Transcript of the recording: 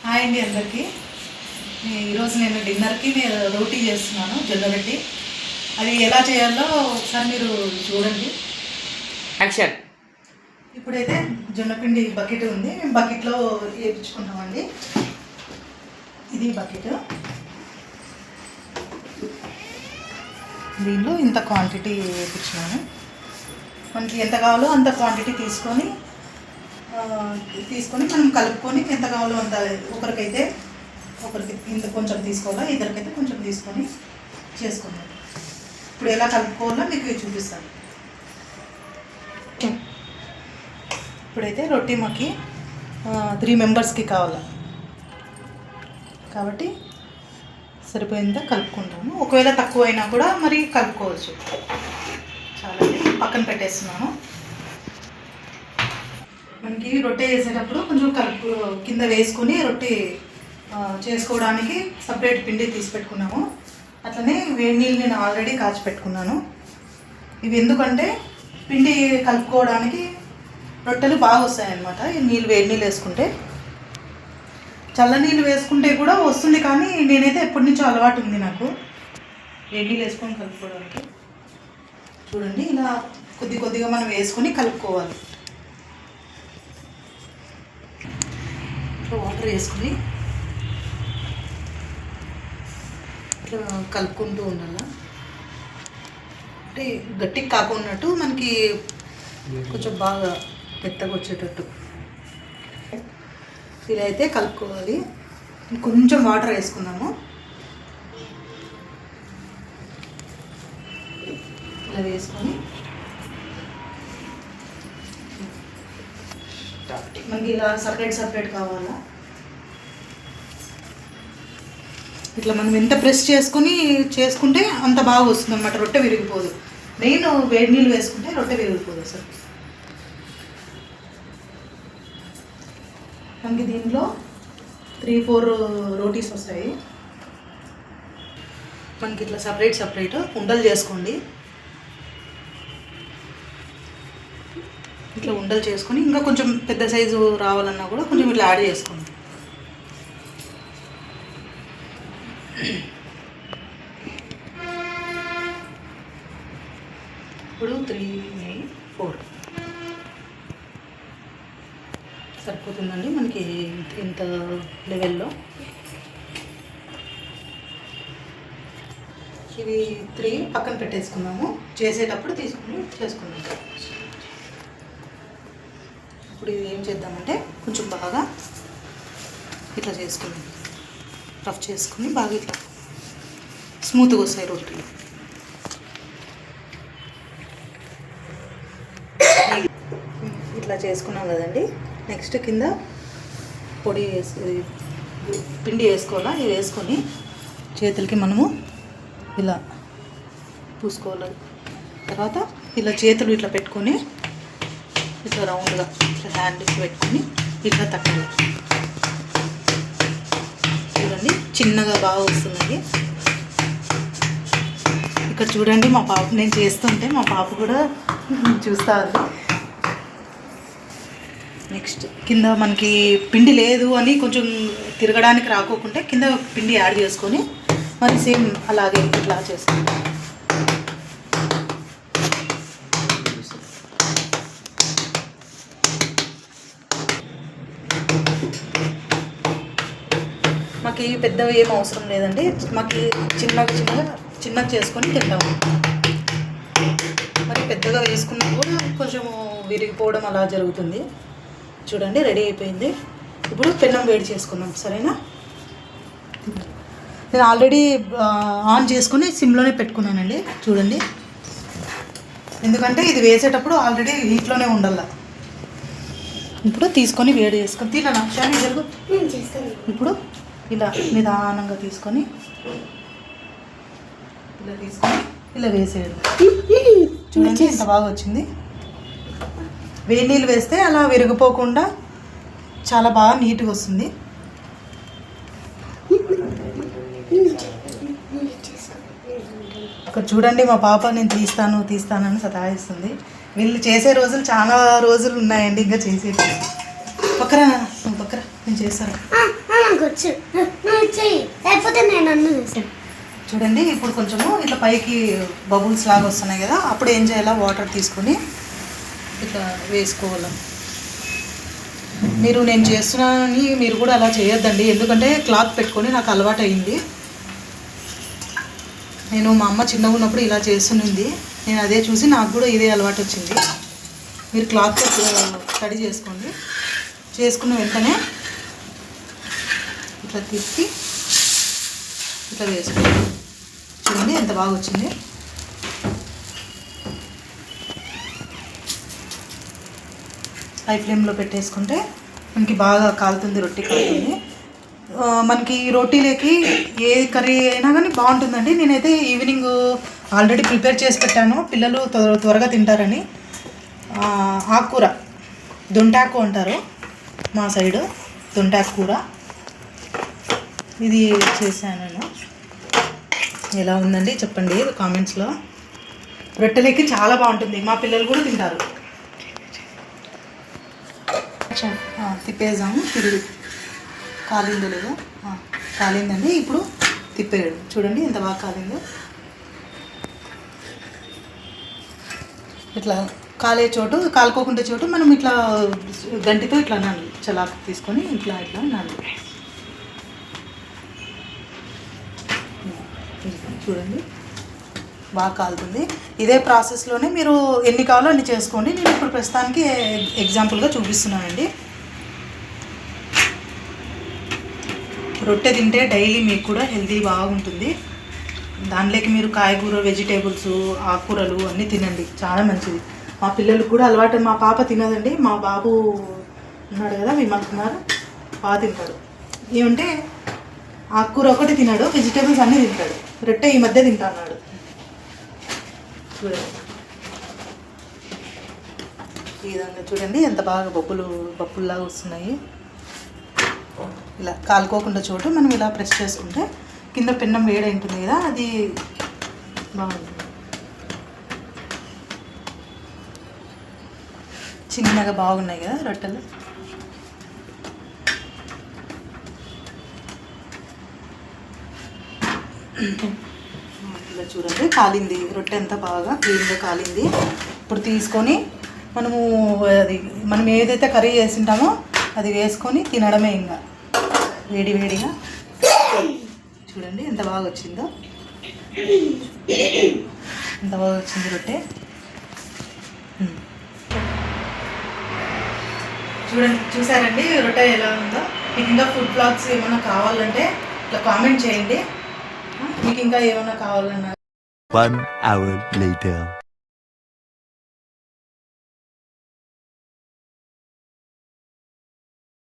Hi అండి అందరికీ. ఈరోజు నేను డిన్నర్కి రోటీ చేస్తున్నాను, జొన్న రొట్టి. అది ఎలా చేయాలో ఒకసారి మీరు చూడండి. యాక్షన్. ఇప్పుడైతే జొన్నపిండి బకెట్ ఉంది, మేము బకెట్లో వేయించుకుంటామండి. ఇది బకెట్. దీనిలో ఇంత క్వాంటిటీ వేయించినాను. మనకి ఎంత కావాలో అంత క్వాంటిటీ తీసుకొని మనం కలుపుకొని ఎంత కావాలో అంత, ఒకరికి ఇంత కొంచెం తీసుకోవాలా, ఇద్దరికైతే కొంచెం తీసుకొని చేసుకున్నాను. ఇప్పుడు ఎలా కలుపుకోవాలో మీకు చూపిస్తాను. ఇప్పుడైతే రొట్టి మాకి 3 మెంబర్స్కి కావాలా కాబట్టి సరిపోయేంత కలుపుకుంటాము. ఒకవేళ తక్కువ అయినా కూడా మరి కలుపుకోవచ్చు. చాలా పక్కన పెట్టేస్తున్నాను. మనకి రొట్టె వేసేటప్పుడు కొంచెం కలుపు కింద వేసుకొని రొట్టె చేసుకోవడానికి సపరేట్ పిండి తీసి పెట్టుకున్నాము. అట్లనే వేడి నీళ్ళు నేను ఆల్రెడీ కాచి పెట్టుకున్నాను. ఇవి ఎందుకంటే పిండి కలుపుకోవడానికి రొట్టెలు బాగా వస్తాయన్నమాట. ఈ నీళ్ళు వేడి నీళ్ళు వేసుకుంటే, చల్ల నీళ్ళు వేసుకుంటే కూడా వస్తుంది, కానీ నేనైతే ఎప్పటి నుంచో అలవాటు ఉంది నాకు వేడి నీళ్ళు వేసుకొని కలుపుకోవడానికి. చూడండి, ఇలా కొద్ది కొద్దిగా మనం వేసుకొని కలుపుకోవాలి. వాటర్ వేసుకొని ఇట్లా కలుపుకుంటూ ఉండాలి. అంటే గట్టిగా కాకున్నట్టు మనకి కొంచెం బాగా మెత్తగా వచ్చేటట్టు ఇలా అయితే కలుపుకోవాలి. కొంచెం వాటర్ వేసుకున్నాము. ఇలా వేసుకొని మనకి ఇలా సపరేట్ కావాలా. ఇట్లా మనం ఎంత ప్రెస్ చేసుకుంటే అంత బాగా వస్తుంది అన్నమాట. రొట్టె విరిగిపోదు. మెయిన్ వేడి నీళ్ళు వేసుకుంటే రొట్టె విరిగిపోదు అసలు. మనకి దీంట్లో 3-4 రోటీస్ వస్తాయి. మనకి ఇట్లా సపరేట్ ఉండలు చేసుకోండి. ఇట్లా ఉండలు చేసుకొని ఇంకా కొంచెం పెద్ద సైజు రావాలన్నా కూడా కొంచెం ఇట్లా యాడ్ చేసుకోండి. ఇప్పుడు 3, 4 సరిపోతుందండి మనకి ఇంత లెవెల్లో. ఇవి 3 పక్కన పెట్టేసుకున్నాము. చేసేటప్పుడు తీసుకుని చేసుకున్నాము. ఇప్పుడు ఇది ఏం చేద్దామంటే కొంచెం బాగా ఇట్లా చేసుకుని రఫ్ చేసుకుని బాగా ఇట్లా స్మూత్గా వస్తాయి రొట్టెలు. ఇట్లా చేసుకున్నాం కదండి. నెక్స్ట్ కింద పిండి వేసుకోవాలా. ఇది వేసుకొని చేతులకి మనము ఇలా పూసుకోవాలి. తర్వాత ఇలా చేతులు ఇట్లా పెట్టుకొని ఇట్లా రౌండ్గా ఇట్లా హ్యాండ్ పెట్టుకొని ఇట్లా తక్కాలి. చూడండి, చిన్నగా బాగా వస్తుంది. ఇక్కడ చూడండి, మా పాప నేను చేస్తుంటే మా పాప కూడా చూస్తారు. నెక్స్ట్ కింద మనకి పిండి లేదు అని కొంచెం తిరగడానికి రాకోకుంటే కింద పిండి యాడ్ చేసుకొని మరి సేమ్ అలాగే ఇట్లా చేసుకుంటాం. మాకు పెద్దవి ఏం అవసరం లేదండి. మాకు చిన్నగా చేసుకొని తింటాము. మరి పెద్దగా వేసుకున్నా కూడా కొంచెము విరిగిపోవడం అలా జరుగుతుంది. చూడండి, రెడీ అయిపోయింది. ఇప్పుడు పెన్నం వేడి చేసుకున్నాం. సరేనా? నేను ఆల్రెడీ ఆన్ చేసుకుని సిమ్లోనే పెట్టుకున్నానండి. చూడండి, ఎందుకంటే ఇది వేసేటప్పుడు ఆల్రెడీ హీట్లోనే ఉండాల. ఇప్పుడు తీసుకొని వేడి చేసుకొని తిననా షాని జరుగు. ఇప్పుడు ఇలా నిదానంగా తీసుకొని ఇలా వేసేయడం. చూడండి ఎంత బాగా వచ్చింది. వేడి నీళ్ళు వేస్తే అలా విరిగిపోకుండా చాలా బాగా నీట్గా వస్తుంది. ఇక్కడ చూడండి, మా పాప నేను తీస్తానని సతాయిస్తుంది. వీళ్ళు చేసే రోజులు చాలా రోజులు ఉన్నాయండి ఇంకా చేసేది. పక్కరా నేను చేస్తాను. నాకు వచ్చు, నువ్వు చెయ్యి, లేకపోతే నేను అన్ను చేశాను. చూడండి ఇప్పుడు కొంచెము ఇట్లా పైకి బబుల్స్ లాగా వస్తున్నాయి కదా, అప్పుడు ఏం చేయాలా, వాటర్ తీసుకొని ఇట్లా వేసుకోవాలి. నేను చేస్తున్నానని మీరు కూడా అలా చేయొద్దండి, ఎందుకంటే క్లాత్ పెట్టుకొని నాకు అలవాటు అయింది. నేను మా అమ్మ చిన్నగా ఉన్నప్పుడు ఇలా చేస్తున్నది, నేను అదే చూసి నాకు కూడా ఇదే అలవాటు వచ్చింది. మీరు క్లాత్ స్టడీ చేసుకోండి. చేసుకున్న వెంటనే ఇట్లా తిప్పి ఇట్లా వేసుకోండి. చూడండి ఎంత బాగా వచ్చింది. హై ఫ్లేమ్లో పెట్టేసుకుంటే మనకి బాగా కాలుతుంది, రొట్టె కాలుతుంది. మనకి రోటీలోకి ఏ కర్రీ అయినా కానీ బాగుంటుందండి. నేనైతే ఈవినింగ్ ఆల్రెడీ ప్రిపేర్ చేసి పెట్టాను, పిల్లలు త్వరగా తింటారని. ఆకుకూర దొంటాకు అంటారు మా సైడు, దొంటాకు కూర. ఇది చేశాను నేను. ఎలా ఉందండి చెప్పండి కామెంట్స్లో. రొట్టెలకి చాలా బాగుంటుంది, మా పిల్లలు కూడా తింటారు. తిప్పేసాము, తిరిగి కాలిందో లేదో, కాలిందండి. ఇప్పుడు తిప్పేయడం చూడండి ఎంత బాగా కాలిందో. ఇట్లా కాలే చోటు, కాలుకోకుండా చోటు మనం ఇట్లా గంటితో ఇట్లా నాలి, చలాకు తీసుకొని ఇట్లా ఇట్లా నాలి. చూడండి బాగా కాలుతుంది. ఇదే ప్రాసెస్లోనే మీరు ఎన్ని కావాలో అన్ని చేసుకోండి. నేను ఇప్పుడు ప్రస్తుతానికి ఎగ్జాంపుల్గా చూపిస్తున్నానండి. రొట్టె తింటే డైలీ మీకు కూడా హెల్తీ బాగుంటుంది. దానిలోకి మీరు కాయగూర, వెజిటేబుల్స్, ఆకుకూరలు అన్నీ తినండి, చాలా మంచిది. మా పిల్లలకు కూడా అలవాటు. మా పాప తినదండి, మా బాబు ఉన్నాడు కదా విమల్ కుమార్, బాగా తింటాడు. ఏమంటే ఆకుకూర ఒకటి తిన్నాడు, వెజిటేబుల్స్ అన్నీ తింటాడు. రొట్టె ఈ మధ్య తింటా అన్నాడు. చూడండి ఈ విధంగా చూడండి ఎంత బాగా బొప్పుల్లాగా వస్తున్నాయి. ఇలా కాలుకోకుండా చోటు మనం ఇలా ప్రెస్ చేసుకుంటే కింద పెన్నం వేడి ఉంటుంది కదా, అది బాగుంటుంది. చిన్నగా బాగున్నాయి కదా రొట్టెలు. ఇలా చూడండి కాలింది, రొట్టె ఎంత బాగా క్లీన్గా కాలింది. ఇప్పుడు తీసుకొని మనం ఏదైతే కర్రీ చేసింటామో అది వేసుకొని తినడమే. ఇంకా వేడిగా చూడండి ఎంత బాగా వచ్చిందో, ఎంత బాగా వచ్చింది రొట్టె. చూడండి, చూసారండి రొట్టె ఎలా ఉందో. మీకు ఇంకా ఫుడ్ బ్లాగ్స్ ఏమైనా కావాలంటే ఇట్లా కామెంట్ చేయండి. మీకు ఇంకా ఏమైనా కావాలన్నా. 1 hour later.